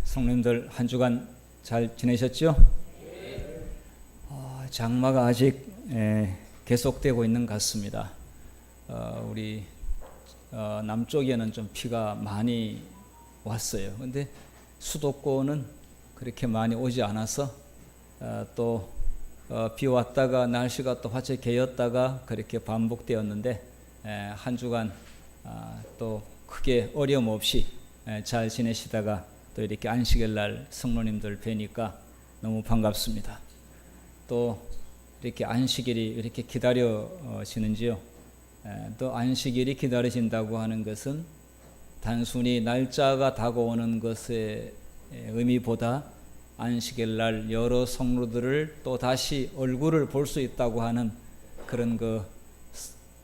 성도님들 한 주간 잘 지내셨죠? 장마가 아직 계속되고 있는 것 같습니다. 우리 남쪽에는 좀 비가 많이 왔어요. 근데 수도권은 그렇게 많이 오지 않아서 또 비 왔다가 날씨가 또 화채 개었다가 그렇게 반복되었는데 한 주간 또 크게 어려움 없이 잘 지내시다가 또 이렇게 안식일 날 성도님들 뵈니까 너무 반갑습니다. 또 이렇게 안식일이 이렇게 기다려지는지요? 또 안식일이 기다려진다고 하는 것은 단순히 날짜가 다가오는 것의 의미보다 안식일 날 여러 성도들을 또 다시 얼굴을 볼 수 있다고 하는 그런 그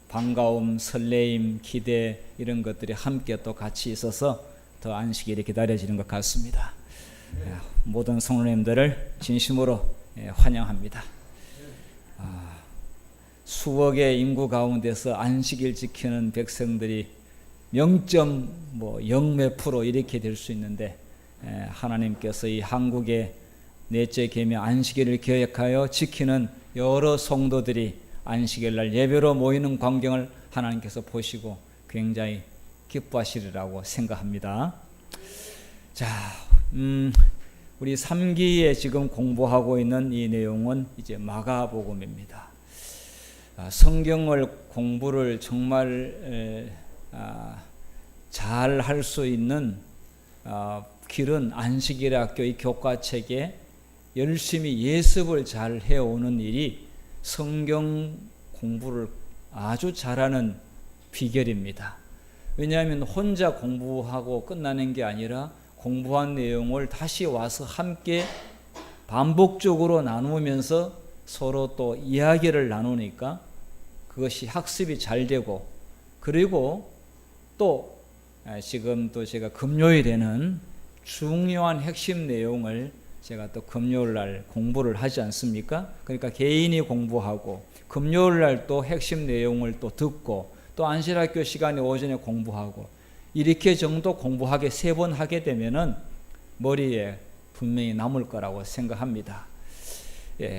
반가움, 설레임, 기대 이런 것들이 함께 또 같이 있어서 더 안식일이 기다려지는 것 같습니다. 모든 성도님들을 진심으로 환영합니다. 수억의 인구 가운데서 안식일 지키는 백성들이 0.0몇 프로 이렇게 될 수 있는데 하나님께서 이 한국의 넷째 계명 안식일을 계획하여 지키는 여러 성도들이 안식일 날 예배로 모이는 광경을 하나님께서 보시고 굉장히 기뻐하시리라고 생각합니다. 자, 우리 3기에 지금 공부하고 있는 이 내용은 이제 마가복음입니다. 성경을 공부를 정말 잘 할 수 있는 길은 안식일 학교 이 교과책에 열심히 예습을 잘 해오는 일이 성경 공부를 아주 잘하는 비결입니다. 왜냐하면 혼자 공부하고 끝나는 게 아니라 공부한 내용을 다시 와서 함께 반복적으로 나누면서 서로 또 이야기를 나누니까 그것이 학습이 잘 되고, 그리고 또 지금 또 제가 금요일에는 중요한 핵심 내용을 제가 또 금요일 날 공부를 하지 않습니까? 그러니까 개인이 공부하고 금요일 날 또 핵심 내용을 또 듣고 또 안식학교 시간에 오전에 공부하고 이렇게 정도 공부하게 3번 하게 되면은 머리에 분명히 남을 거라고 생각합니다.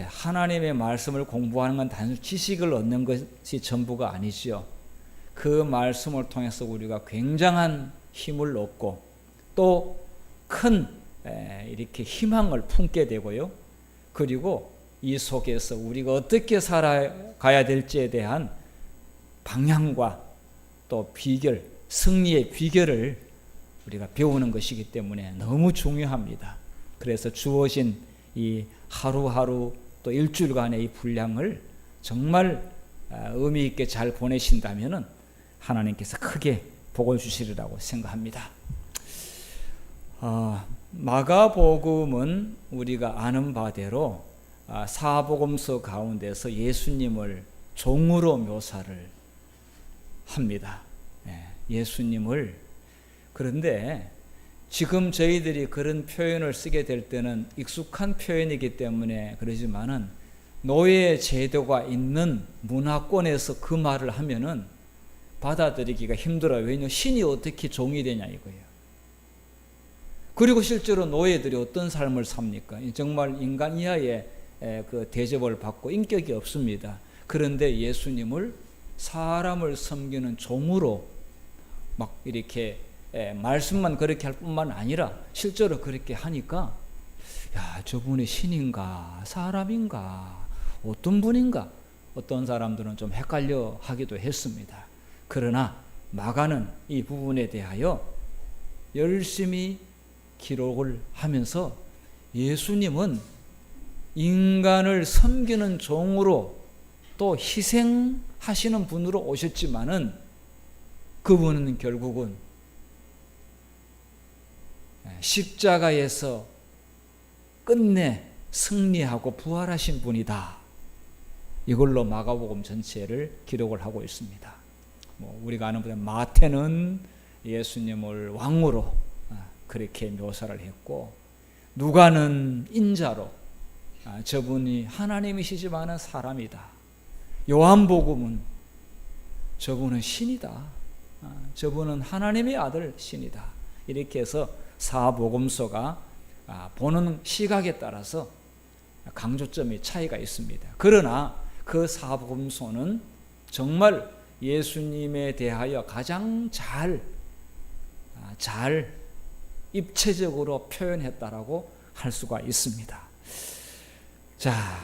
하나님의 말씀을 공부하는 건 단순히 지식을 얻는 것이 전부가 아니죠. 그 말씀을 통해서 우리가 굉장한 힘을 얻고 또 큰 이렇게 희망을 품게 되고요. 그리고 이 속에서 우리가 어떻게 살아가야 될지에 대한 방향과 또 비결, 승리의 비결을 우리가 배우는 것이기 때문에 너무 중요합니다. 그래서 주어진 이 하루하루 또 일주일간의 이 분량을 정말 의미 있게 잘 보내신다면은 하나님께서 크게 복을 주시리라고 생각합니다. 마가복음은 우리가 아는 바대로 사복음서 가운데서 예수님을 종으로 묘사를 합니다. 예수님을. 그런데 지금 저희들이 그런 표현을 쓰게 될 때는 익숙한 표현이기 때문에 그러지만은 노예 제도가 있는 문화권에서 그 말을 하면은 받아들이기가 힘들어요. 왜냐하면 신이 어떻게 종이 되냐 이거예요. 그리고 실제로 노예들이 어떤 삶을 삽니까? 정말 인간 이하의 그 대접을 받고 인격이 없습니다. 그런데 예수님을 사람을 섬기는 종으로 막 이렇게 말씀만 그렇게 할 뿐만 아니라 실제로 그렇게 하니까 야, 저분이 신인가 사람인가 어떤 분인가 어떤 사람들은 좀 헷갈려 하기도 했습니다. 그러나 마가는 이 부분에 대하여 열심히 기록을 하면서 예수님은 인간을 섬기는 종으로 또 희생하시는 분으로 오셨지만은 그분은 결국은 십자가에서 끝내 승리하고 부활하신 분이다. 이걸로 마가복음 전체를 기록을 하고 있습니다. 우리가 아는 분은 마태는 예수님을 왕으로 그렇게 묘사를 했고, 누가는 인자로 저분이 하나님이시지만은 사람이다. 요한복음은 저분은 신이다. 저분은 하나님의 아들 신이다. 이렇게 해서 사복음서가 보는 시각에 따라서 강조점의 차이가 있습니다. 그러나 그 사복음서는 정말 예수님에 대하여 가장 잘 입체적으로 표현했다라고 할 수가 있습니다. 자,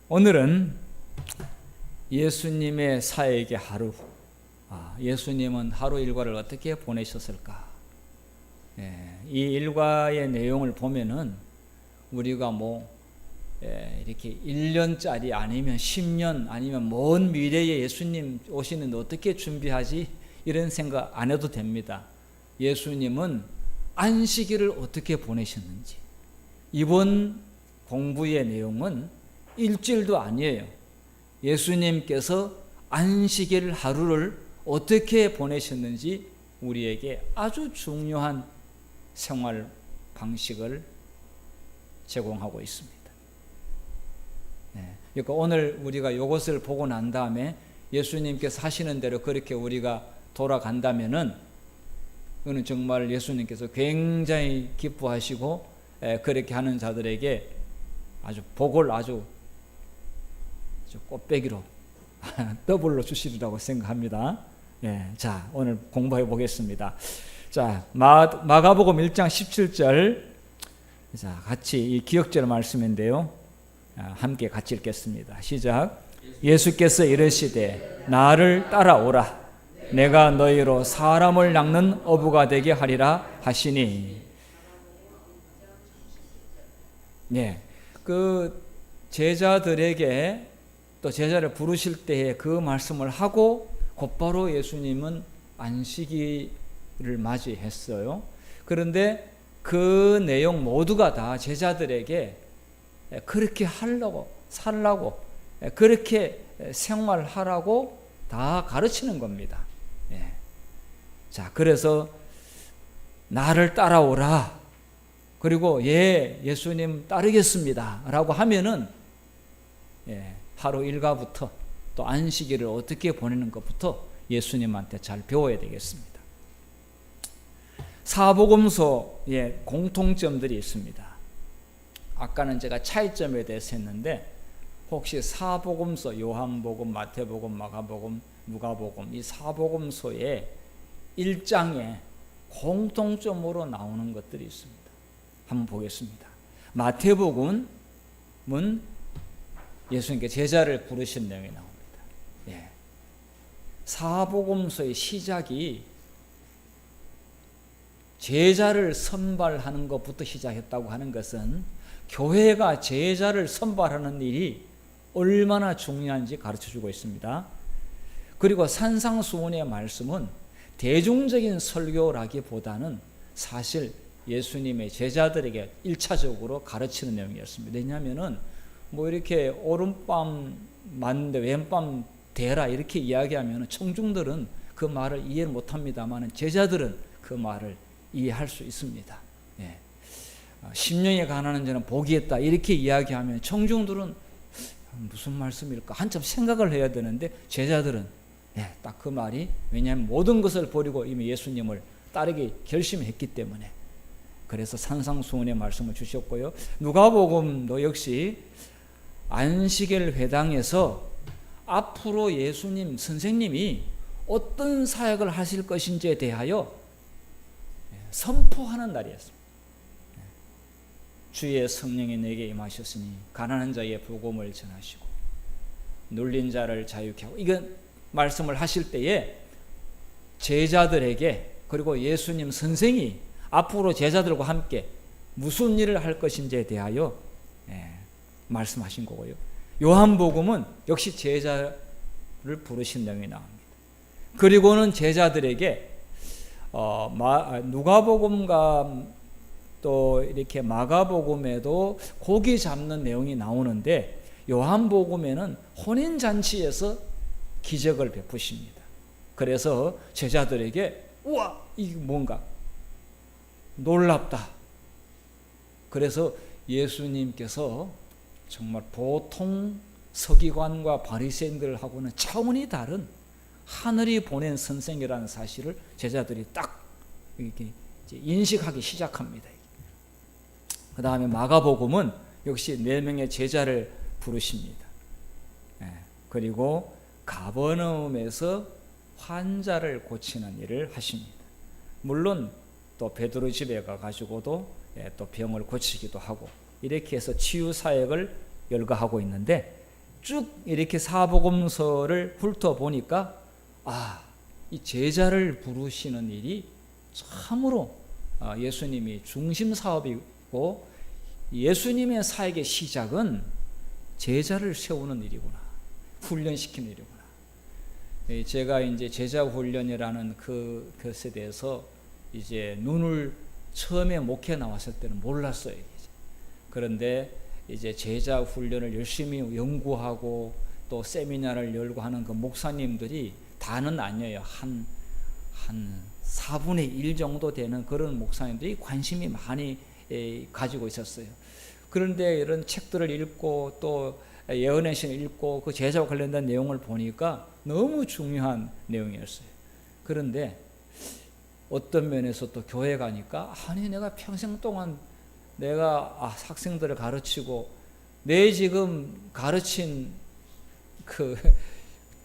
오늘은 예수님의 사역의 하루, 예수님은 하루 일과를 어떻게 보내셨을까? 이 일과의 내용을 보면은 우리가 이렇게 1년짜리 아니면 10년 아니면 먼 미래에 예수님 오시는데 어떻게 준비하지? 이런 생각 안 해도 됩니다. 예수님은 안식일을 어떻게 보내셨는지, 이번 공부의 내용은 일주일도 아니에요. 예수님께서 안식일 하루를 어떻게 보내셨는지 우리에게 아주 중요한 생활 방식을 제공하고 있습니다. 그러니까 오늘 우리가 이것을 보고 난 다음에 예수님께서 하시는 대로 그렇게 우리가 돌아간다면은 그는 정말 예수님께서 굉장히 기뻐하시고 그렇게 하는 자들에게 아주 복을 아주 꽃배기로 더블로 주시리라고 생각합니다. 자, 오늘 공부해 보겠습니다. 자, 마가복음 1장 17절, 자, 같이 이 기억절 말씀인데요. 함께 같이 읽겠습니다. 시작. 예수께서 이르시되 나를 따라오라. 내가 너희로 사람을 낚는 어부가 되게 하리라 하시니. 그 제자들에게 또 제자를 부르실 때에 그 말씀을 하고 곧바로 예수님은 안식일을 맞이했어요. 그런데 그 내용 모두가 다 제자들에게 그렇게 하려고 살라고 그렇게 생활하라고 다 가르치는 겁니다. 자, 그래서 나를 따라오라. 그리고 예수님 따르겠습니다 라고 하면은 하루 일과부터 또 안식일을 어떻게 보내는 것부터 예수님한테 잘 배워야 되겠습니다. 사복음서에 공통점들이 있습니다. 아까는 제가 차이점에 대해서 했는데 혹시 사복음서, 요한복음, 마태복음, 마가복음, 누가복음, 이 사복음서의 1장에 공통점으로 나오는 것들이 있습니다. 한번 보겠습니다. 마태복음은 예수님께 제자를 부르신 내용이 나옵니다. 사복음서의 시작이 제자를 선발하는 것부터 시작했다고 하는 것은 교회가 제자를 선발하는 일이 얼마나 중요한지 가르쳐주고 있습니다. 그리고 산상수훈의 말씀은 대중적인 설교라기보다는 사실 예수님의 제자들에게 1차적으로 가르치는 내용이었습니다. 왜냐하면 이렇게 오른밤 맞는데 왼밤 대라 이렇게 이야기하면 청중들은 그 말을 이해를 못합니다만 제자들은 그 말을 이해할 수 있습니다. 심령에 관하는 자는 복이 있다 이렇게 이야기하면 청중들은 무슨 말씀일까 한참 생각을 해야 되는데 제자들은 딱 그 말이, 왜냐하면 모든 것을 버리고 이미 예수님을 따르기 결심했기 때문에. 그래서 산상수훈의 말씀을 주셨고요. 누가복음도 역시 안식일 회당에서 앞으로 예수님 선생님이 어떤 사역을 하실 것인지에 대하여 선포하는 날이었습니다. 주의 성령이 내게 임하셨으니 가난한 자의 복음을 전하시고 눌린 자를 자유케 하고, 이건 말씀을 하실 때에 제자들에게, 그리고 예수님 선생이 앞으로 제자들과 함께 무슨 일을 할 것인지에 대하여 말씀하신 거고요. 요한복음은 역시 제자를 부르신 내용이 나옵니다. 그리고는 제자들에게 누가복음과 또 이렇게 마가복음에도 고기 잡는 내용이 나오는데 요한복음에는 혼인잔치에서 기적을 베푸십니다. 그래서 제자들에게 우와 이게 뭔가 놀랍다. 그래서 예수님께서 정말 보통 서기관과 바리새인들하고는 차원이 다른 하늘이 보낸 선생이라는 사실을 제자들이 딱 이렇게 이제 인식하기 시작합니다. 그 다음에 마가복음은 역시 4명의 제자를 부르십니다. 그리고 가버나움에서 환자를 고치는 일을 하십니다. 물론 또 베드로 집에 가가지고도 또 병을 고치기도 하고 이렇게 해서 치유 사역을 열거하고 있는데, 쭉 이렇게 사복음서를 훑어보니까 이 제자를 부르시는 일이 참으로 예수님이 중심 사업이고, 예수님의 사역의 시작은 제자를 세우는 일이구나, 훈련시키는 일이구나. 제가 이제 제자 훈련이라는 그것에 대해서 이제 눈을 처음에 목회 나왔을 때는 몰랐어요. 그런데 이제 제자 훈련을 열심히 연구하고 또 세미나를 열고 하는 그 목사님들이 다는 아니에요. 한 4분의 1 정도 되는 그런 목사님들이 관심이 많이 가지고 있었어요. 그런데 이런 책들을 읽고 또 예언의 신을 읽고 그 제자와 관련된 내용을 보니까 너무 중요한 내용이었어요. 그런데 어떤 면에서 또 교회 가니까 내가 평생 동안 내가 학생들을 가르치고 내 지금 가르친 그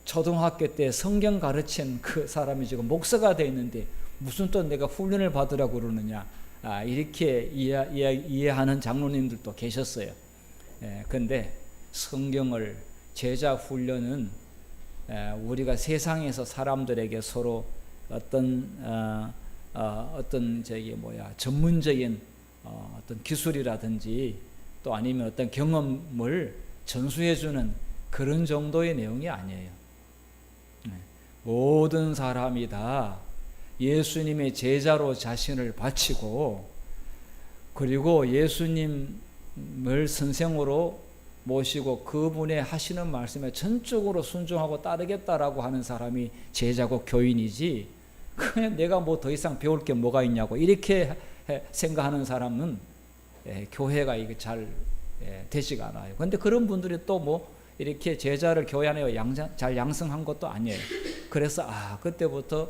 초등학교 때 성경 가르친 그 사람이 지금 목사가 돼 있는데 무슨 또 내가 훈련을 받으라고 그러느냐, 이렇게 이해하는 장로님들도 계셨어요. 근데 성경을, 제자 훈련은 우리가 세상에서 사람들에게 서로 어떤 전문적인 어떤 기술이라든지 또 아니면 어떤 경험을 전수해주는 그런 정도의 내용이 아니에요. 모든 사람이 다 예수님의 제자로 자신을 바치고, 그리고 예수님을 선생으로 모시고 그분의 하시는 말씀에 전적으로 순종하고 따르겠다라고 하는 사람이 제자고 교인이지, 그냥 내가 뭐 더 이상 배울 게 뭐가 있냐고 이렇게 생각하는 사람은 교회가 이게 잘 되지가 않아요. 그런데 그런 분들이 또 뭐 이렇게 제자를 교회 안에 잘 양성한 것도 아니에요. 그래서 그때부터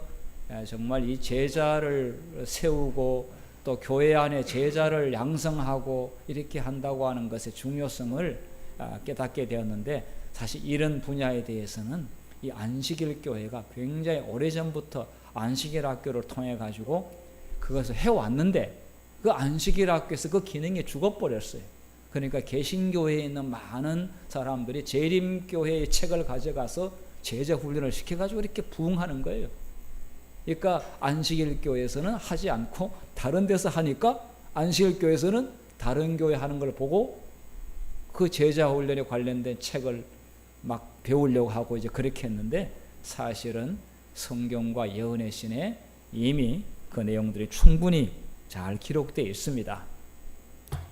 정말 이 제자를 세우고 또 교회 안에 제자를 양성하고 이렇게 한다고 하는 것의 중요성을 깨닫게 되었는데, 사실 이런 분야에 대해서는 이 안식일 교회가 굉장히 오래전부터 안식일 학교를 통해 가지고 그것을 해왔는데, 그 안식일 학교에서 그 기능이 죽어버렸어요. 그러니까 개신교회에 있는 많은 사람들이 재림교회의 책을 가져가서 제자 훈련을 시켜가지고 이렇게 부흥하는 거예요. 그러니까 안식일 교회에서는 하지 않고 다른 데서 하니까 안식일 교회에서는 다른 교회 하는 걸 보고 그 제자 훈련에 관련된 책을 막 배우려고 하고 이제 그렇게 했는데, 사실은 성경과 예언의 신에 이미 그 내용들이 충분히 잘 기록되어 있습니다.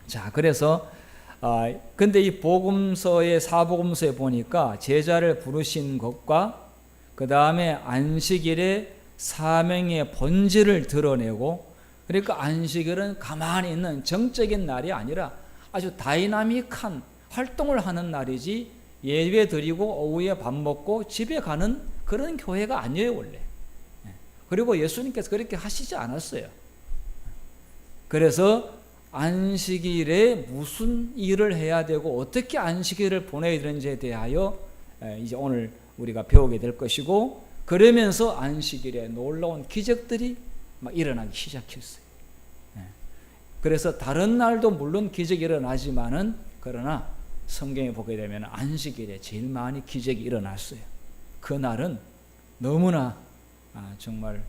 자, 그래서 근데 이 복음서의 사복음서에 보니까 제자를 부르신 것과 그 다음에 안식일의 사명의 본질을 드러내고, 그러니까 안식일은 가만히 있는 정적인 날이 아니라 아주 다이나믹한 활동을 하는 날이지, 예배 드리고 오후에 밥 먹고 집에 가는 그런 교회가 아니에요 원래. 그리고 예수님께서 그렇게 하시지 않았어요. 그래서 안식일에 무슨 일을 해야 되고 어떻게 안식일을 보내야 되는지에 대하여 이제 오늘 우리가 배우게 될 것이고, 그러면서 안식일에 놀라운 기적들이 막 일어나기 시작했어요. 그래서 다른 날도 물론 기적이 일어나지만은, 그러나 성경에 보게 되면 안식일에 제일 많이 기적이 일어났어요. 그 날은 너무나 정말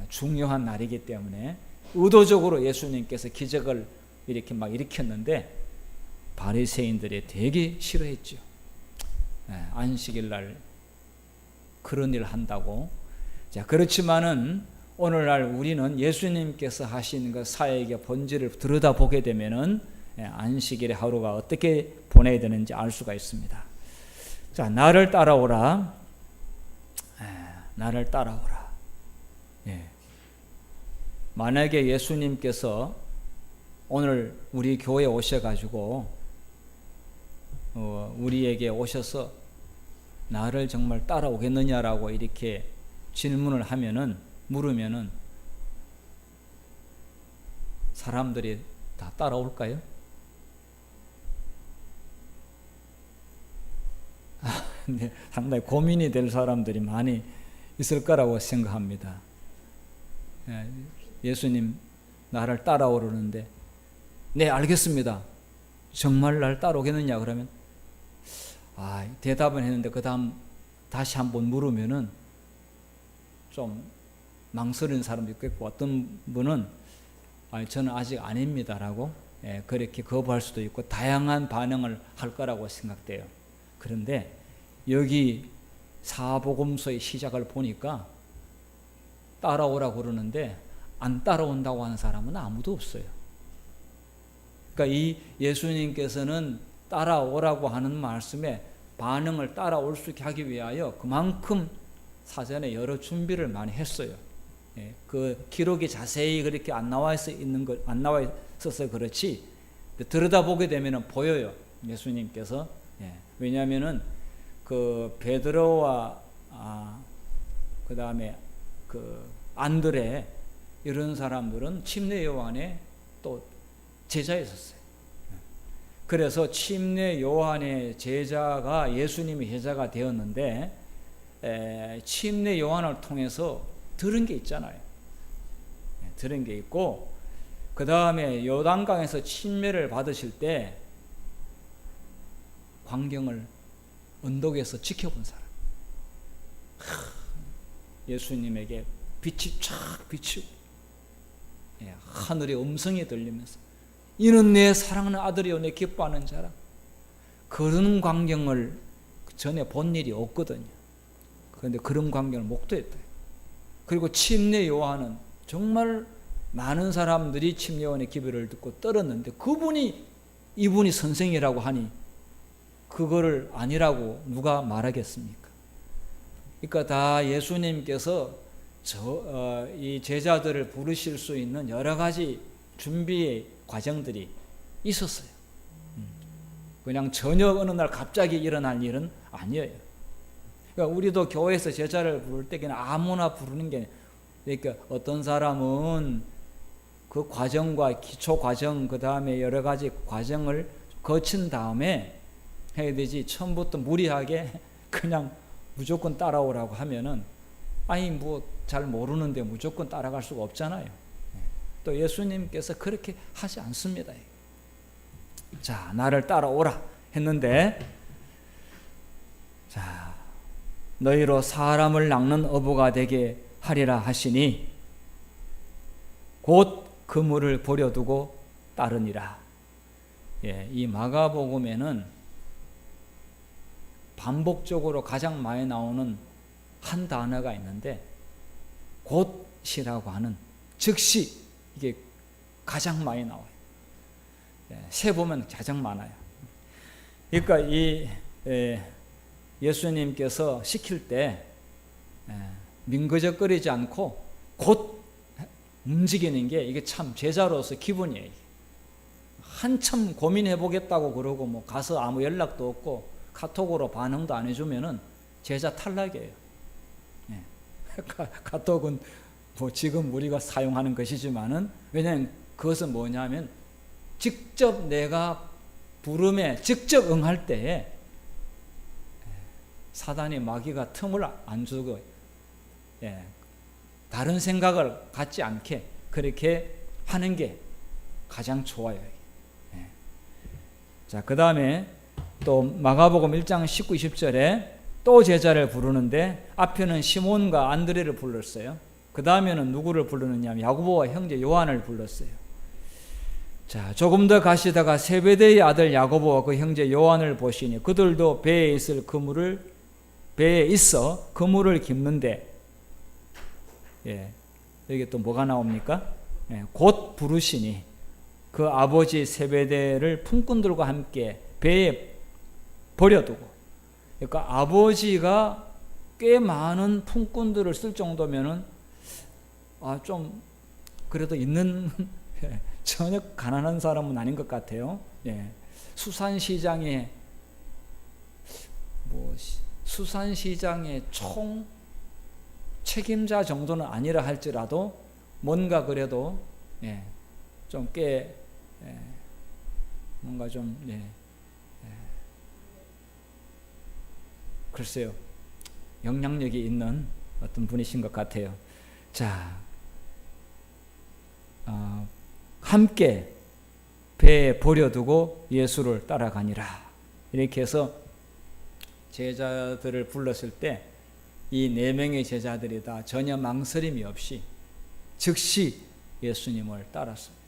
중요한 날이기 때문에 의도적으로 예수님께서 기적을 이렇게 막 일으켰는데 바리새인들이 되게 싫어했죠. 안식일 날 그런 일을 한다고. 자, 그렇지만은 오늘날 우리는 예수님께서 하신 그 사역의 본질을 들여다보게 되면은 안식일의 하루가 어떻게 보내야 되는지 알 수가 있습니다. 자, 나를 따라오라. 나를 따라오라. 만약에 예수님께서 오늘 우리 교회에 오셔가지고 우리에게 오셔서 나를 정말 따라오겠느냐라고 이렇게 질문을 하면은, 물으면은 사람들이 다 따라올까요? 네, 상당히 고민이 될 사람들이 많이 있을 거라고 생각합니다. 예수님 나를 따라오르는데 네 알겠습니다. 정말 날 따라오겠느냐 그러면 대답은 했는데 그 다음 다시 한번 물으면은 좀 망설이는 사람도 있겠고 어떤 분은 저는 아직 아닙니다라고 그렇게 거부할 수도 있고 다양한 반응을 할 거라고 생각돼요. 그런데 여기 사복음서의 시작을 보니까 따라오라고 그러는데 안 따라온다고 하는 사람은 아무도 없어요. 그러니까 이 예수님께서는 따라오라고 하는 말씀에 반응을 따라올 수 있게 하기 위하여 그만큼 사전에 여러 준비를 많이 했어요. 그 기록이 자세히 그렇게 안 나와 있어서 그렇지 들여다보게 되면 보여요. 예수님께서 왜냐하면은 그 베드로와 그 다음에 그 안드레 이런 사람들은 침례 요한의 또 제자였었어요. 그래서 침례 요한의 제자가 예수님의 제자가 되었는데 침례 요한을 통해서 들은 게 있잖아요. 들은 게 있고 그 다음에 요단강에서 침례를 받으실 때 광경을 언덕에서 지켜본 사람. 예수님에게 빛이 쫙 비치고 하늘의 음성이 들리면서 이는 내 사랑하는 아들이요 내 기뻐하는 자라. 그런 광경을 전에 본 일이 없거든요. 그런데 그런 광경을 목도했다. 그리고 침례 요한은 정말 많은 사람들이 침례 요한의 기별을 듣고 떨었는데 이분이 선생이라고 하니 그거를 아니라고 누가 말하겠습니까? 그러니까 다 예수님께서 이 제자들을 부르실 수 있는 여러 가지 준비의 과정들이 있었어요. 그냥 저녁 어느 날 갑자기 일어날 일은 아니에요. 그러니까 우리도 교회에서 제자를 부를 때 그냥 아무나 부르는 게 그러니까 어떤 사람은 그 과정과 기초 과정 그 다음에 여러 가지 과정을 거친 다음에 해야 되지 처음부터 무리하게 그냥 무조건 따라오라고 하면은 뭐 잘 모르는데 무조건 따라갈 수가 없잖아요. 또 예수님께서 그렇게 하지 않습니다. 자, 나를 따라오라 했는데 자, 너희로 사람을 낚는 어부가 되게 하리라 하시니 곧 그물을 버려두고 따르니라. 이 마가복음에는 반복적으로 가장 많이 나오는 한 단어가 있는데 곧이라고 하는 즉시 이게 가장 많이 나와요. 세 보면 가장 많아요. 그러니까 이 예수님께서 시킬 때 민거적거리지 않고 곧 움직이는 게 이게 참 제자로서 기분이에요. 한참 고민해 보겠다고 그러고 뭐 가서 아무 연락도 없고 카톡으로 반응도 안 해주면은 제자 탈락이에요. 카톡은 뭐 지금 우리가 사용하는 것이지만은 왜냐하면 그것은 뭐냐면 직접 내가 부름에 직접 응할 때에 사단이 마귀가 틈을 안 주고 다른 생각을 갖지 않게 그렇게 하는 게 가장 좋아요. 자, 그 다음에 또 마가복음 1장 19, 20절에 또 제자를 부르는데 앞에는 시몬과 안드레를 불렀어요. 그 다음에는 누구를 부르느냐 하면 야고보와 형제 요한을 불렀어요. 자, 조금 더 가시다가 세베대의 아들 야고보와 그 형제 요한을 보시니 그들도 배에 있어 그물을 깁는데 여기 또 뭐가 나옵니까? 곧 부르시니 그 아버지 세베대를 품꾼들과 함께 배에 버려두고 그러니까 아버지가 꽤 많은 품꾼들을 쓸 정도면은 좀 그래도 있는 전혀 가난한 사람은 아닌 것 같아요. 수산시장의 총 책임자 정도는 아니라 할지라도 뭔가 그래도 좀 꽤 뭔가 좀 글쎄요, 영향력이 있는 어떤 분이신 것 같아요. 자, 함께 배에 버려두고 예수를 따라가니라. 이렇게 해서 제자들을 불렀을 때 이 4명의 제자들이 다 전혀 망설임이 없이 즉시 예수님을 따랐습니다.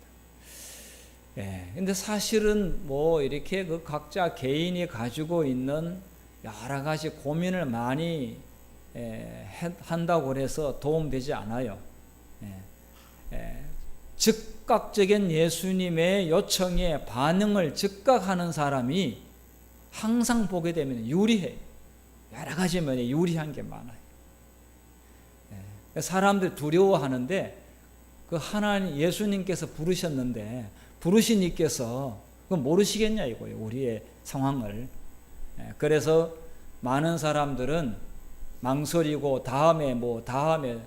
근데 사실은 뭐 이렇게 그 각자 개인이 가지고 있는 여러 가지 고민을 많이 한다고 해서 도움되지 않아요. 즉각적인 예수님의 요청에 반응을 즉각하는 사람이 항상 보게 되면 유리해요. 여러 가지 면에 유리한 게 많아요. 사람들 두려워하는데 그 하나님 예수님께서 부르셨는데 부르신 이께서 그건 모르시겠냐 이거예요. 우리의 상황을. 그래서 많은 사람들은 망설이고 다음에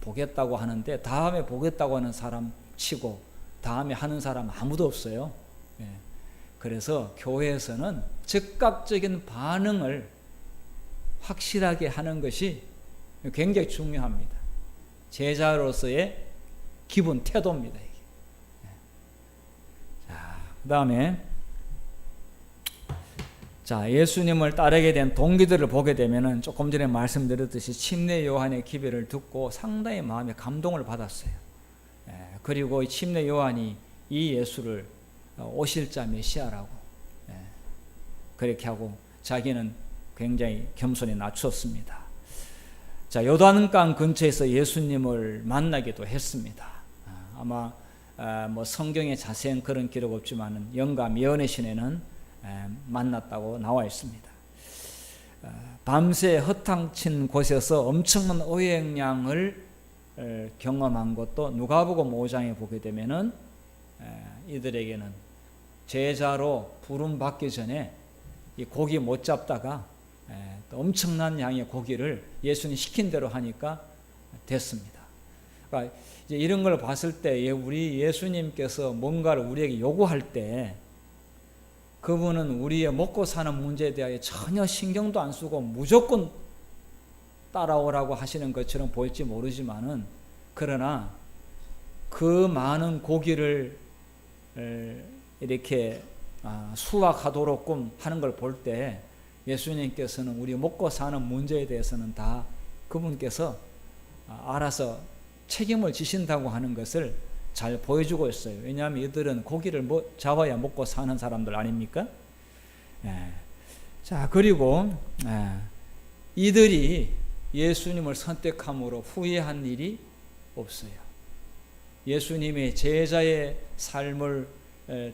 보겠다고 하는데 다음에 보겠다고 하는 사람 치고 다음에 하는 사람 아무도 없어요. 그래서 교회에서는 즉각적인 반응을 확실하게 하는 것이 굉장히 중요합니다. 제자로서의 기본 태도입니다. 이게. 자, 그다음에 예수님을 따르게 된 동기들을 보게 되면은 조금 전에 말씀드렸듯이 침례 요한의 기별을 듣고 상당히 마음에 감동을 받았어요. 그리고 이 침례 요한이 이 예수를 오실 자 메시아라고 그렇게 하고 자기는 굉장히 겸손히 낮췄습니다. 자, 요단강 근처에서 예수님을 만나기도 했습니다. 아마 뭐 성경에 자세한 그런 기록 없지만은 영감 예언의 만났다고 나와 있습니다. 밤새 허탕친 곳에서 엄청난 어획량을 경험한 것도 누가복음 5장에 보게 되면은 이들에게는 제자로 부름 받기 전에 이 고기 못 잡다가 또 엄청난 양의 고기를 예수님 시킨 대로 하니까 됐습니다. 그러니까 이제 이런 걸 봤을 때 우리 예수님께서 뭔가를 우리에게 요구할 때 그분은 우리의 먹고 사는 문제에 대하여 전혀 신경도 안 쓰고 무조건 따라오라고 하시는 것처럼 보일지 모르지만은 그러나 그 많은 고기를 이렇게 수확하도록끔 하는 걸 볼 때 예수님께서는 우리 먹고 사는 문제에 대해서는 다 그분께서 알아서 책임을 지신다고 하는 것을 잘 보여주고 있어요. 왜냐하면 이들은 고기를 잡아야 먹고 사는 사람들 아닙니까? 자, 그리고 이들이 예수님을 선택함으로 후회한 일이 없어요. 예수님의 제자의 삶을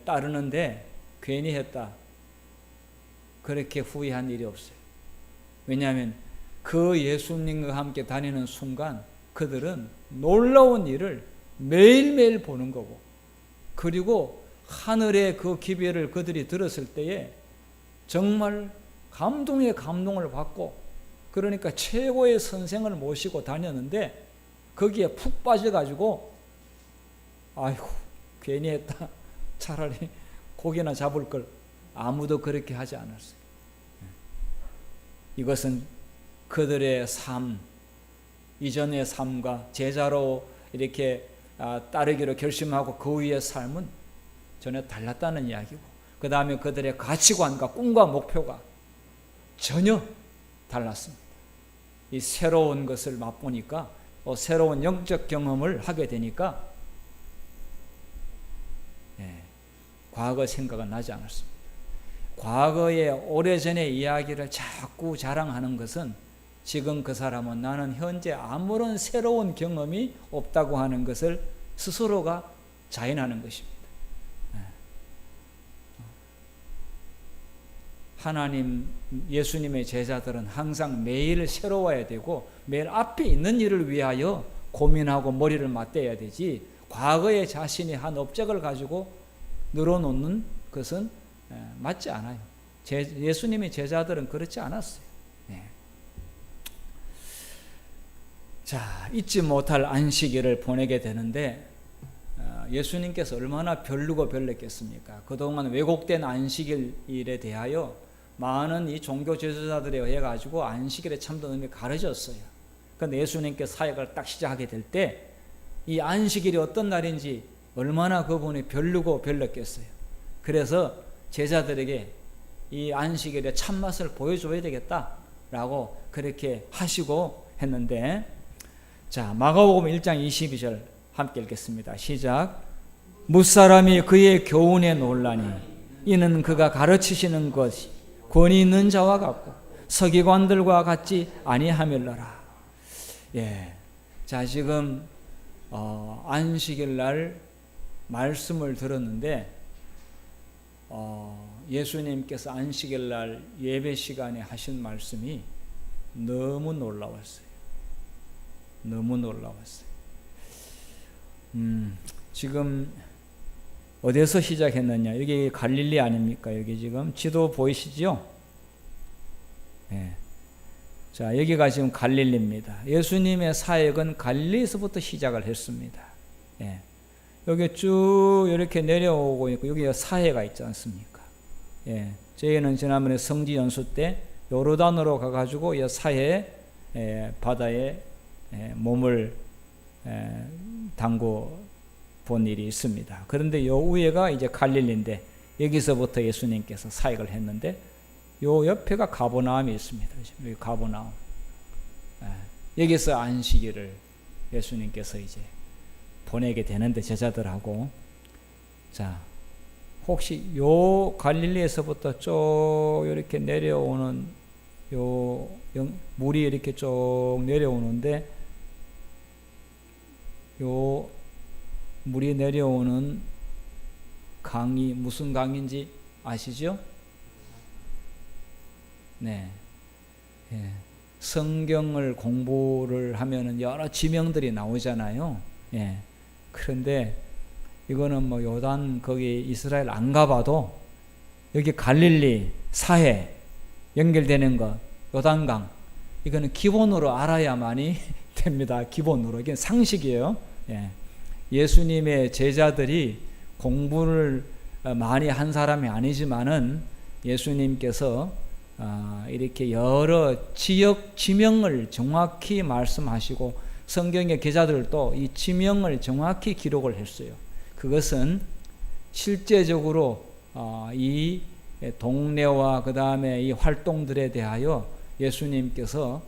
따르는데 괜히 했다, 그렇게 후회한 일이 없어요. 왜냐하면 그 예수님과 함께 다니는 순간 그들은 놀라운 일을 매일매일 보는 거고, 그리고 하늘의 그 기별을 그들이 들었을 때에 정말 감동에 감동을 받고, 그러니까 최고의 선생을 모시고 다녔는데 거기에 푹 빠져가지고 아이고 괜히 했다, 차라리 고기나 잡을 걸, 아무도 그렇게 하지 않았어요. 이것은 그들의 삶, 이전의 삶과 제자로 이렇게 따르기로 결심하고 그 위의 삶은 전혀 달랐다는 이야기고, 그 다음에 그들의 가치관과 꿈과 목표가 전혀 달랐습니다. 이 새로운 것을 맛보니까, 새로운 영적 경험을 하게 되니까 과거 생각은 나지 않았습니다. 과거의 오래전의 이야기를 자꾸 자랑하는 것은 지금 그 사람은 나는 현재 아무런 새로운 경험이 없다고 하는 것을 스스로가 자인하는 것입니다. 하나님, 예수님의 제자들은 항상 매일 새로워야 되고 매일 앞에 있는 일을 위하여 고민하고 머리를 맞대야 되지, 과거에 자신이 한 업적을 가지고 늘어놓는 것은 맞지 않아요. 예수님의 제자들은 그렇지 않았어요. 자, 잊지 못할 안식일을 보내게 되는데 예수님께서 얼마나 별르고 별냈겠습니까? 그동안 왜곡된 안식일에 대하여 많은 이 종교 지도자들에 의해 가지고 안식일의 참된 의미가 가려졌어요. 그런데 예수님께서 사역을 딱 시작하게 될 때 이 안식일이 어떤 날인지 얼마나 그분이 별르고 별냈겠어요. 그래서 제자들에게 이 안식일의 참맛을 보여줘야 되겠다라고 그렇게 하시고 했는데, 자, 마가복음 1장 22절 함께 읽겠습니다. 시작. 무사람이 그의 교훈에 놀라니 이는 그가 가르치시는 것이 권위 있는 자와 같고 서기관들과 같지 아니하밀러라. 예, 자, 지금 안식일 날 말씀을 들었는데 예수님께서 안식일 날 예배 시간에 하신 말씀이 너무 놀라웠어요. 너무 놀라웠어요. 지금 어디서 시작했느냐? 여기 갈릴리 아닙니까? 여기 지금 지도 보이시죠? 네. 자, 여기가 지금 갈릴리입니다. 예수님의 사역은 갈릴리에서부터 시작을 했습니다. 네. 여기 쭉 이렇게 내려오고 있고 여기 사해가 있지 않습니까? 예. 저희는 지난번에 성지 연수 때 요르단으로 가가지고 이 사해 바다에 몸을 담고 본 일이 있습니다. 그런데 요 위에가 이제 갈릴리인데 여기서부터 예수님께서 사역을 했는데 요 옆에가 가버나움이 있습니다. 여기 가버나움. 여기서 안식일을 예수님께서 이제 보내게 되는데 제자들하고, 자, 혹시 요 갈릴리에서부터 쭉 이렇게 내려오는 요 물이 이렇게 쭉 내려오는데 요 물이 내려오는 강이 무슨 강인지 아시죠? 네. 예. 성경을 공부를 하면은 여러 지명들이 나오잖아요. 예. 그런데 이거는 뭐 요단 거기 이스라엘 안 가봐도 여기 갈릴리 사해 연결되는 거 요단강 이거는 기본으로 알아야만이 됩니다. 기본으로. 이게 상식이에요. 예. 예수님의 제자들이 공부를 많이 한 사람이 아니지만은 예수님께서 이렇게 여러 지역 지명을 정확히 말씀하시고 성경의 기자들도 이 지명을 정확히 기록을 했어요. 그것은 실제적으로 이 동네와 그 다음에 이 활동들에 대하여 예수님께서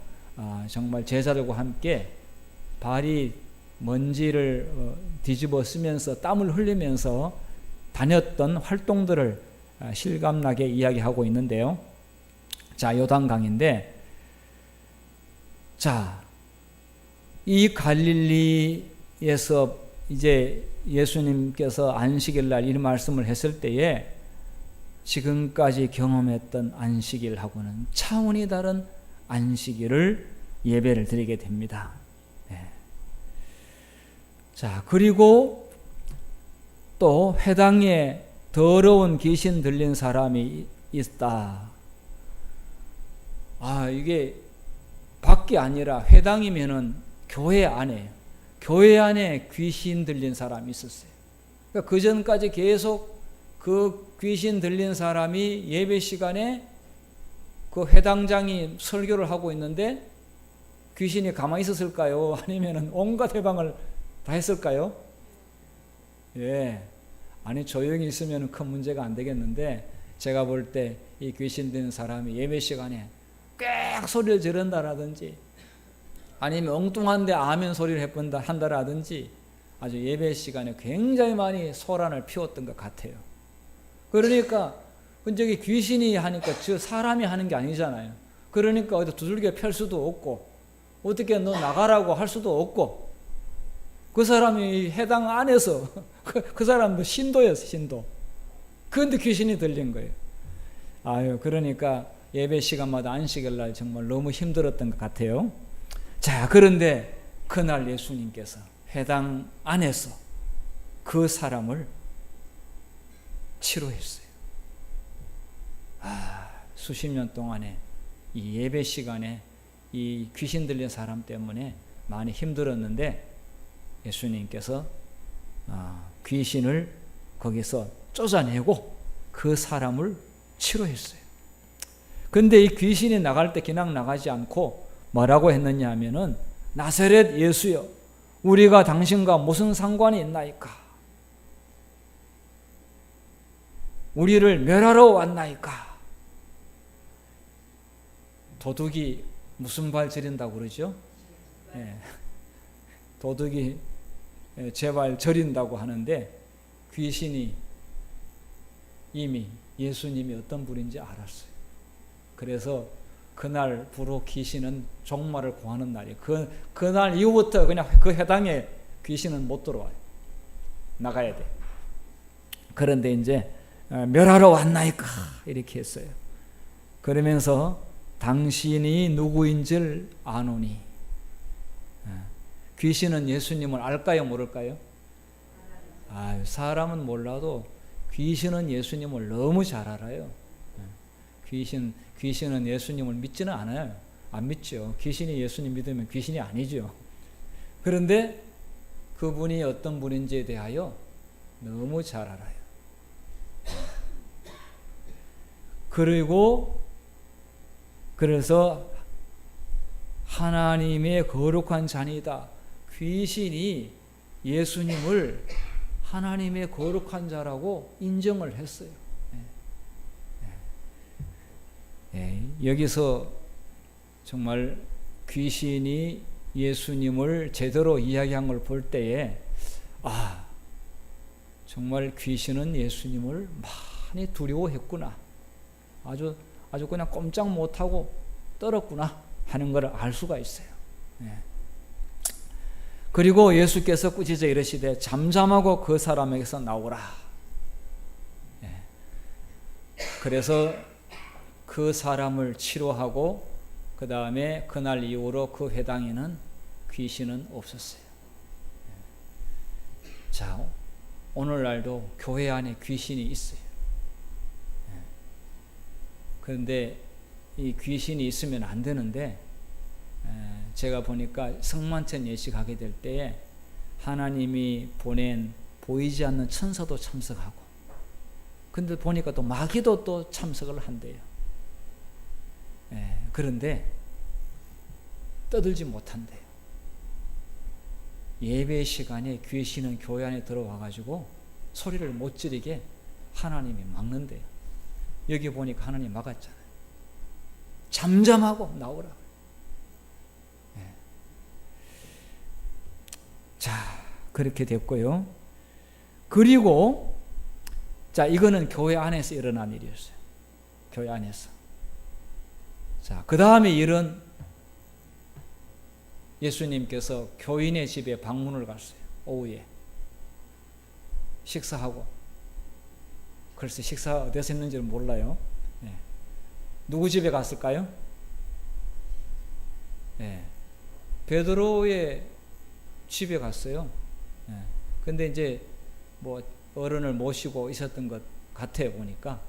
정말 제자들과 함께 발이 먼지를 뒤집어 쓰면서 땀을 흘리면서 다녔던 활동들을 실감나게 이야기하고 있는데요. 자, 요단강인데, 자, 이 갈릴리에서 이제 예수님께서 안식일 날 이 말씀을 했을 때에 지금까지 경험했던 안식일하고는 차원이 다른 안식일을 예배를 드리게 됩니다. 네. 자, 그리고 또 회당에 더러운 귀신 들린 사람이 있다. 이게 밖이 아니라 회당이면은 교회 안에 귀신 들린 사람이 있었어요. 그러니까 그 전까지 계속 그 귀신 들린 사람이 예배 시간에 그 회당장이 설교를 하고 있는데 귀신이 가만히 있었을까요? 아니면은 온갖 해방을 다 했을까요? 예. 아니, 조용히 있으면 큰 문제가 안 되겠는데 제가 볼 때 이 귀신 들린 사람이 예배 시간에 꽥 소리를 지른다라든지 아니면 엉뚱한데 아멘 소리를 한다라든지 아주 예배 시간에 굉장히 많이 소란을 피웠던 것 같아요. 그러니까 저기 귀신이 하니까 저 사람이 하는 게 아니잖아요. 그러니까 어디 두들겨 펼 수도 없고 어떻게 너 나가라고 할 수도 없고 그 사람이 해당 안에서 그 사람도 신도였어요. 신도. 그런데 귀신이 들린 거예요. 그러니까 예배 시간마다 안식일 날 정말 너무 힘들었던 것 같아요. 자, 그런데 그날 예수님께서 회당 안에서 그 사람을 치료했어요. 수십 년 동안에 이 예배 시간에 이 귀신 들린 사람 때문에 많이 힘들었는데 예수님께서 귀신을 거기서 쫓아내고 그 사람을 치료했어요. 근데 이 귀신이 나갈 때 그냥 나가지 않고 뭐라고 했느냐 하면은 나사렛 예수여, 우리가 당신과 무슨 상관이 있나이까? 우리를 멸하러 왔나이까? 도둑이 무슨 발 저린다고 그러죠? 도둑이 제발 저린다고 하는데 귀신이 이미 예수님이 어떤 분인지 알았어요. 그래서 그날부로 귀신은 종말을 구하는 날이에요. 그날 이후부터 그냥 그 회당에 귀신은 못 들어와요. 나가야 돼. 그런데 이제 멸하러 왔나이까 이렇게 했어요. 그러면서 당신이 누구인지를 아노니. 귀신은 예수님을 알까요, 모를까요? 사람은 몰라도 귀신은 예수님을 너무 잘 알아요. 귀신은 예수님을 믿지는 않아요. 안 믿죠. 귀신이 예수님 믿으면 귀신이 아니죠. 그런데 그분이 어떤 분인지에 대하여 너무 잘 알아요. 그래서 하나님의 거룩한 자니다. 귀신이 예수님을 하나님의 거룩한 자라고 인정을 했어요. 여기서 정말 귀신이 예수님을 제대로 이야기한 걸 볼 때에 정말 귀신은 예수님을 많이 두려워했구나. 아주 그냥 꼼짝 못하고 떨었구나 하는 것을 알 수가 있어요. 그리고 예수께서 꾸짖어 이르시되 잠잠하고 그 사람에게서 나오라. 그래서 그 사람을 치료하고 그 다음에 그날 이후로 그 회당에는 귀신은 없었어요. 자, 오늘날도 교회 안에 귀신이 있어요. 그런데 이 귀신이 있으면 안 되는데 제가 보니까 성만찬 예식하게 될 때에 하나님이 보낸 보이지 않는 천사도 참석하고, 근데 보니까 또 마귀도 또 참석을 한대요. 그런데 떠들지 못한대요. 예배 시간에 귀신은 교회 안에 들어와 가지고 소리를 못 지르게 하나님이 막는데요. 여기 보니까 하나님 막았잖아요. 잠잠하고 나오라. 자, 그렇게 됐고요. 그리고 자, 이거는 교회 안에서 일어난 일이었어요. 교회 안에서. 자, 그 다음에 일은 예수님께서 교인의 집에 방문을 갔어요. 오후에 식사하고. 글쎄 식사 어디서 했는지는 몰라요. 누구 집에 갔을까요? 베드로의 집에 갔어요. 근데 이제 뭐 어른을 모시고 있었던 것 같아요, 보니까.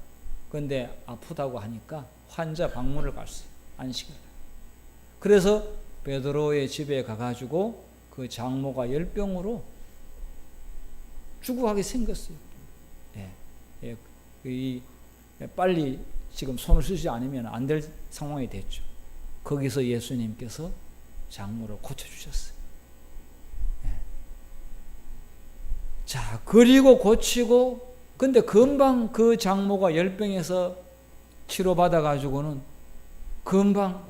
근데 아프다고 하니까 환자 방문을 갔어요. 안식일. 그래서 베드로의 집에 가가지고 그 장모가 열병으로 죽어가게 생겼어요. 빨리 지금 손을 쓰지 않으면 안 될 상황이 됐죠. 거기서 예수님께서 장모를 고쳐주셨어요. 자, 그리고 고치고, 근데 금방 그 장모가 열병에서 치료받아가지고는 금방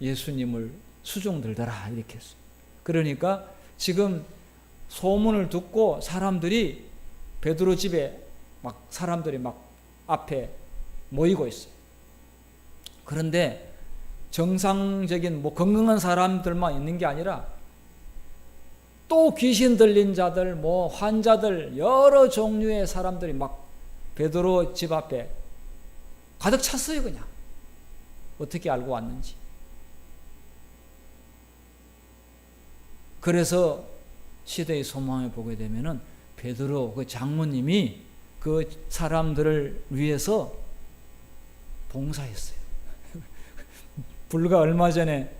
예수님을 수종 들더라 이렇게 했어요. 그러니까 지금 소문을 듣고 사람들이 베드로 집에 막 사람들이 막 앞에 모이고 있어요. 그런데 정상적인 뭐 건강한 사람들만 있는 게 아니라 또 귀신 들린 자들, 뭐 환자들, 여러 종류의 사람들이 막 베드로 집 앞에 가득 찼어요. 그냥 어떻게 알고 왔는지. 그래서 시대의 소망을 보게 되면은 베드로 그 장모님이 그 사람들을 위해서 봉사했어요. 불과 얼마 전에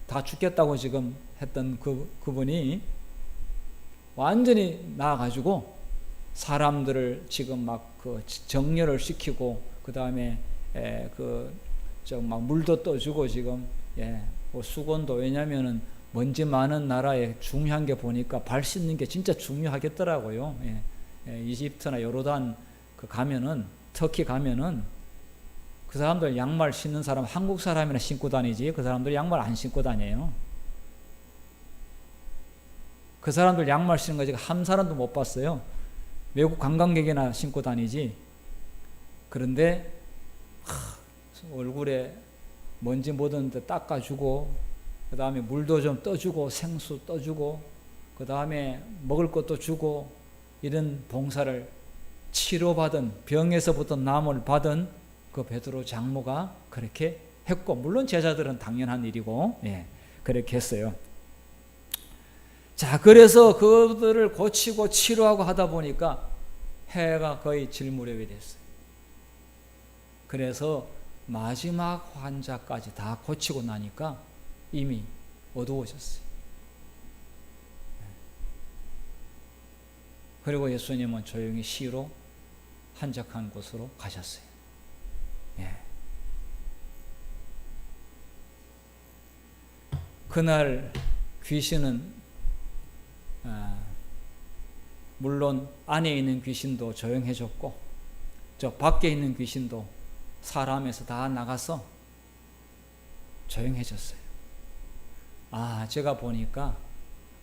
다 죽겠다고 지금 했던 그분이 완전히 나아가지고 사람들을 지금 막 그 정렬을 시키고 그 다음에 막 물도 떠주고 지금 뭐 수건도 왜냐면은 먼지 많은 나라에 중요한 게 보니까 발 씻는 게 진짜 중요하겠더라고요. 이집트나 요르단 가면은 터키 가면은 그 사람들 양말 신는 사람 한국 사람이나 신고 다니지 그 사람들 양말 안 신고 다녀요. 그 사람들 양말 신는 거 제가 한 사람도 못 봤어요. 외국 관광객이나 신고 다니지. 그런데 얼굴에 먼지 묻은 데 닦아주고 그 다음에 물도 좀 떠주고 생수 떠주고 그 다음에 먹을 것도 주고 이런 봉사를 치료받은 병에서부터 남을 받은 그 베드로 장로가 그렇게 했고 물론 제자들은 당연한 일이고 그렇게 했어요. 자, 그래서 그들을 고치고 치료하고 하다 보니까 해가 거의 질 무렵이 됐어요. 그래서 마지막 환자까지 다 고치고 나니까 이미 어두워졌어요. 그리고 예수님은 조용히 시로 한적한 곳으로 가셨어요. 그날 귀신은 물론 안에 있는 귀신도 조용해졌고 저 밖에 있는 귀신도 사람에서 다 나가서 조용해졌어요. 제가 보니까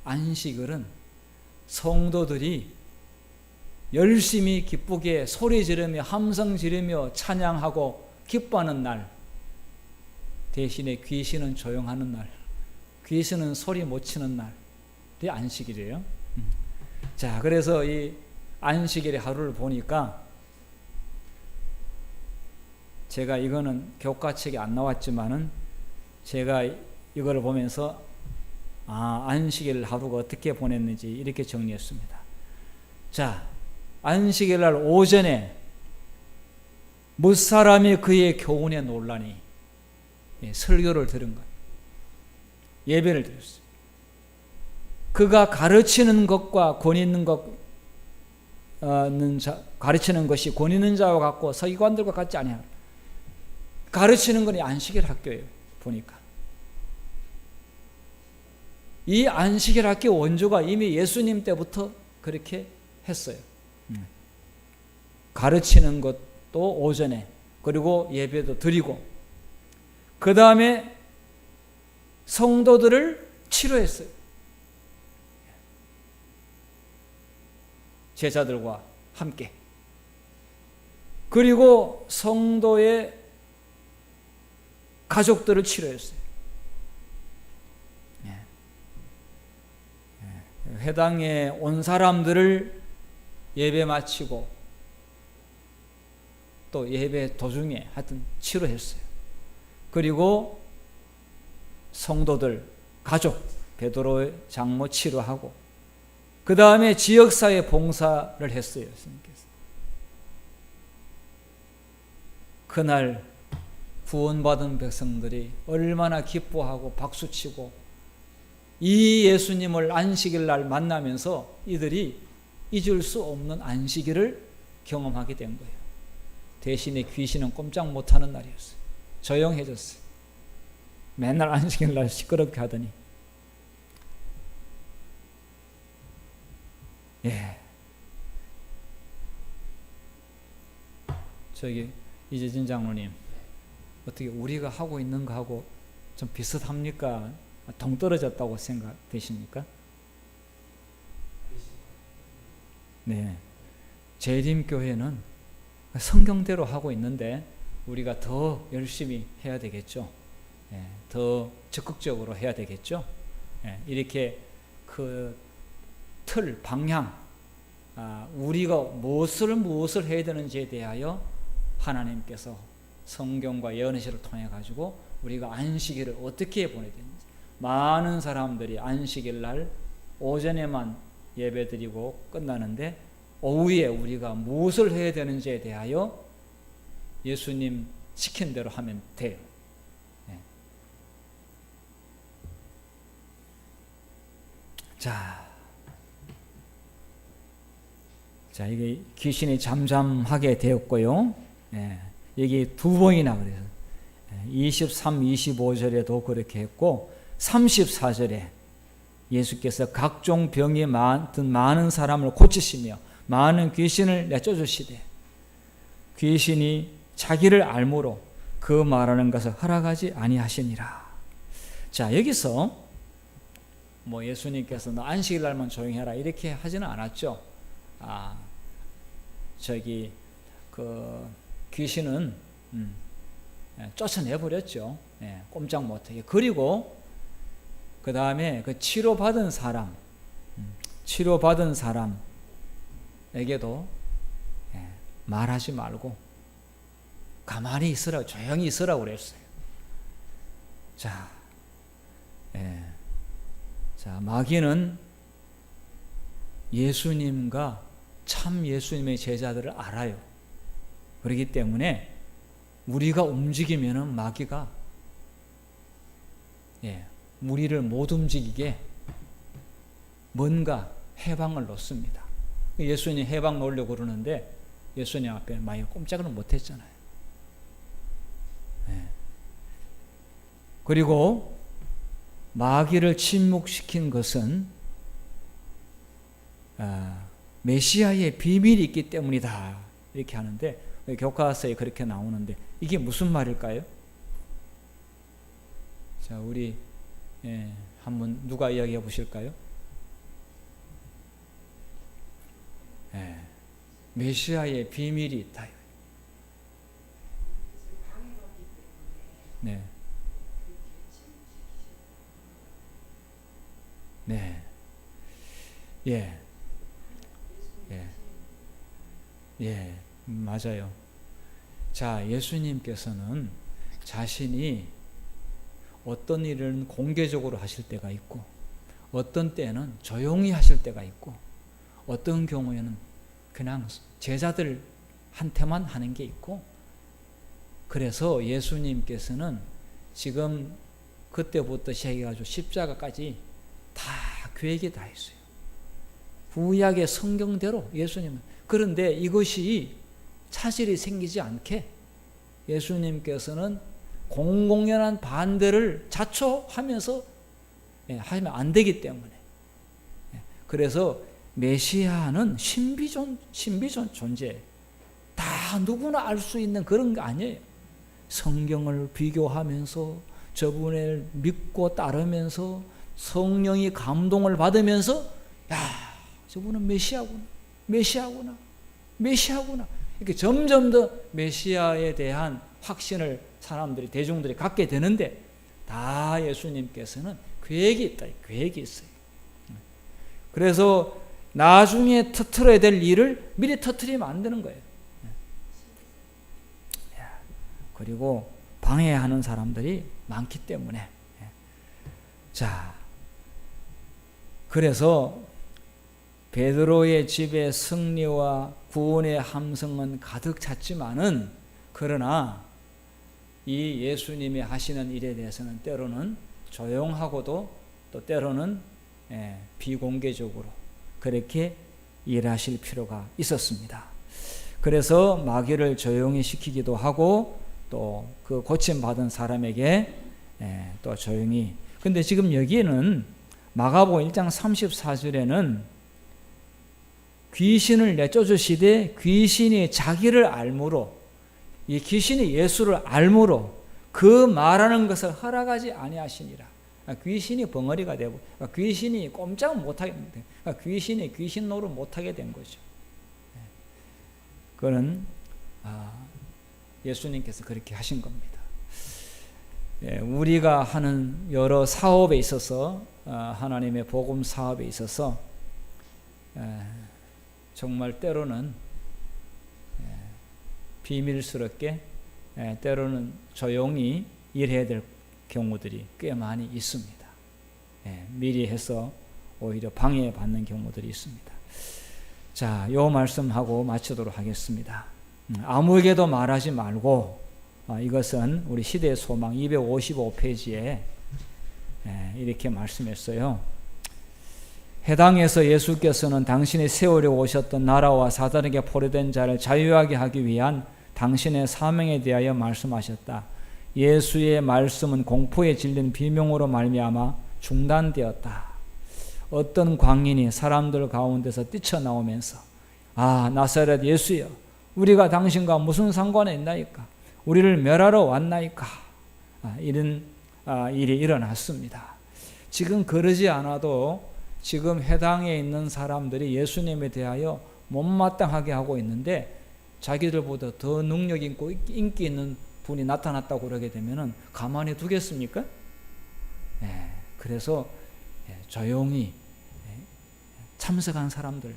안식일은 성도들이 열심히 기쁘게 소리 지르며 함성 지르며 찬양하고 기뻐하는 날, 대신에 귀신은 조용하는 날, 귀신은 소리 못 치는 날이 안식일이에요. 자, 그래서 이 안식일의 하루를 보니까 제가 이거는 교과책에 안 나왔지만은 제가 이거를 보면서 안식일 하루가 어떻게 보냈는지 이렇게 정리했습니다. 자, 안식일 날 오전에 무사람이 그의 교훈에 놀라니 설교를 들은 거예요. 예배를 드렸어요. 그가 가르치는 것과 권 있는 가르치는 것이 권 있는 자와 같고 서기관들과 같지 아니하라. 가르치는 건 안식일 학교예요. 보니까 이 안식일 학교 원조가 이미 예수님 때부터 그렇게 했어요. 가르치는 것도 오전에 그리고 예배도 드리고 그 다음에 성도들을 치료했어요. 제자들과 함께. 그리고 성도의 가족들을 치료했어요. 회당에 온 사람들을 예배 마치고 또 예배 도중에 하여튼 치료했어요. 그리고 성도들, 가족, 베드로의 장모 치료하고 그 다음에 지역사회 봉사를 했어요. 예수님께서. 그날 구원받은 백성들이 얼마나 기뻐하고 박수치고 이 예수님을 안식일 날 만나면서 이들이 잊을 수 없는 안식일을 경험하게 된 거예요. 대신에 귀신은 꼼짝 못하는 날이었어요. 조용해졌어요. 맨날 안식일 날 시끄럽게 하더니 저기 이재진 장로님 어떻게 우리가 하고 있는 거하고 좀 비슷합니까? 동떨어졌다고 생각되십니까? 네, 재림교회는 성경대로 하고 있는데 우리가 더 열심히 해야 되겠죠. 더 적극적으로 해야 되겠죠. 이렇게 그 틀, 방향, 우리가 무엇을 해야 되는지에 대하여 하나님께서 성경과 예언의식을 통해 가지고 우리가 안식일을 어떻게 보내야 되는지 많은 사람들이 안식일 날 오전에만 예배드리고 끝나는데 오후에 우리가 무엇을 해야 되는지에 대하여 예수님 시킨 대로 하면 돼요. 자, 자, 이게 귀신이 잠잠하게 되었고요. 예, 여기 두 번이나 그래서 23, 25절에도 그렇게 했고 34절에 예수께서 각종 병이 많던 많은 사람을 고치시며 많은 귀신을 내쫓으시되 귀신이 자기를 알므로 그 말하는 것을 허락하지 아니하시니라. 자, 여기서 뭐 예수님께서 너 안식일 날만 조용히 해라 이렇게 하지는 않았죠. 저기 그 귀신은 쫓아내 버렸죠. 꼼짝 못하게. 그리고 그 다음에 그 치료받은 사람에게도 말하지 말고 가만히 있으라고, 조용히 있으라고 그랬어요. 자, 마귀는 예수님과 참 예수님의 제자들을 알아요. 그렇기 때문에 우리가 움직이면은 마귀가 우리를 못 움직이게 뭔가 해방을 놓습니다. 예수님 해방 놓으려고 그러는데 예수님 앞에 마귀가 꼼짝을 못했잖아요. 그리고 마귀를 침묵시킨 것은 메시아의 비밀이 있기 때문이다 이렇게 하는데 교과서에 그렇게 나오는데 이게 무슨 말일까요? 자, 우리 한번 누가 이야기해 보실까요? 메시아의 비밀이 있다. 네. 네. 맞아요. 자, 예수님께서는 자신이 어떤 일은 공개적으로 하실 때가 있고 어떤 때는 조용히 하실 때가 있고 어떤 경우에는 그냥 제자들한테만 하는 게 있고, 그래서 예수님께서는 지금 그때부터 시작해가지고 십자가까지 다 계획이 다 있어요. 구약의 성경대로 예수님은. 그런데 이것이 차질이 생기지 않게 예수님께서는 공공연한 반대를 자초하면서 하면 안 되기 때문에. 그래서 메시아는 신비존 존재. 다 누구나 알 수 있는 그런 거 아니에요. 성경을 비교하면서 저분을 믿고 따르면서 성령이 감동을 받으면서 저분은 메시아구나. 이렇게 점점 더 메시아에 대한 확신을 대중들이 갖게 되는데 다 예수님께서는 계획이 있다. 계획이 있어요. 그래서 나중에 터뜨려야 될 일을 미리 터뜨리면 안 되는 거예요. 그리고 방해하는 사람들이 많기 때문에. 자, 그래서 베드로의 집에 승리와 구원의 함성은 가득 찼지만은, 그러나 이 예수님이 하시는 일에 대해서는 때로는 조용하고도 또 때로는 비공개적으로 그렇게 일하실 필요가 있었습니다. 그래서 마귀를 조용히 시키기도 하고 또 그 고침받은 사람에게 또 조용히. 근데 지금 여기에는 마가복음 1장 34절에는 귀신을 내쫓으시되 귀신이 자기를 알므로, 이 귀신이 예수를 알므로 그 말하는 것을 허락하지 아니하시니라. 귀신이 벙어리가 되고 귀신이 꼼짝 못하게 된, 귀신이 귀신 노릇 못하게 된 거죠. 그는 예수님께서 그렇게 하신 겁니다. 우리가 하는 여러 사업에 있어서, 하나님의 복음 사업에 있어서 정말 때로는 비밀스럽게, 때로는 조용히 일해야 될 경우들이 꽤 많이 있습니다. 미리 해서 오히려 방해받는 경우들이 있습니다. 자, 요 말씀하고 마치도록 하겠습니다. 아무에게도 말하지 말고, 이것은 우리 시대의 소망 255페이지에 이렇게 말씀했어요. 해당에서 예수께서는 당신이 세우려고 오셨던 나라와 사단에게 포로된 자를 자유하게 하기 위한 당신의 사명에 대하여 말씀하셨다. 예수의 말씀은 공포에 질린 비명으로 말미암아 중단되었다. 어떤 광인이 사람들 가운데서 뛰쳐나오면서 아, 나사렛 예수여, 우리가 당신과 무슨 상관이 있나이까? 우리를 멸하러 왔나이까? 이런 일이 일어났습니다. 지금 그러지 않아도 지금 해당에 있는 사람들이 예수님에 대하여 못마땅하게 하고 있는데 자기들보다 더 능력 있고 인기 있는 분이 나타났다고 그러게 되면 가만히 두겠습니까? 그래서 조용히 참석한 사람들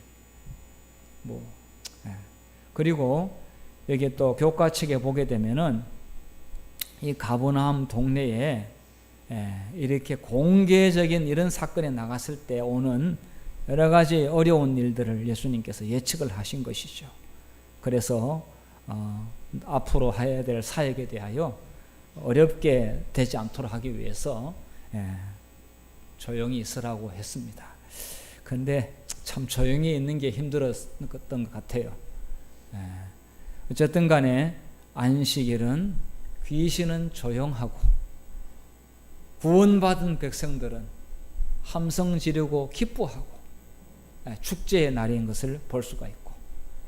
그리고 여기 또 교과책에 보게 되면은 이 가버나움 동네에 이렇게 공개적인 이런 사건이 나갔을 때 오는 여러 가지 어려운 일들을 예수님께서 예측을 하신 것이죠. 그래서 앞으로 해야 될 사역에 대하여 어렵게 되지 않도록 하기 위해서 조용히 있으라고 했습니다. 그런데 참 조용히 있는 게 힘들었던 것 같아요. 어쨌든 간에 안식일은 귀신은 조용하고 구원받은 백성들은 함성 지르고 기뻐하고 축제의 날인 것을 볼 수가 있고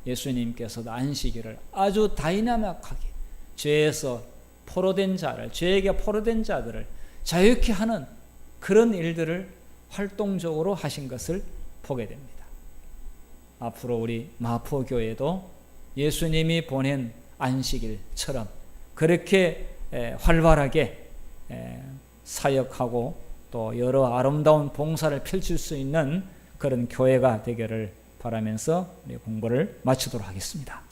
예수님께서도 안식일을 아주 다이나믹하게 죄에서 포로된 자를 죄에게 포로된 자들을 자유케 하는 그런 일들을 활동적으로 하신 것을 보게 됩니다. 앞으로 우리 마포교회도 예수님이 보낸 안식일처럼 그렇게 활발하게 사역하고 또 여러 아름다운 봉사를 펼칠 수 있는 그런 교회가 되기를 바라면서 우리 공부를 마치도록 하겠습니다.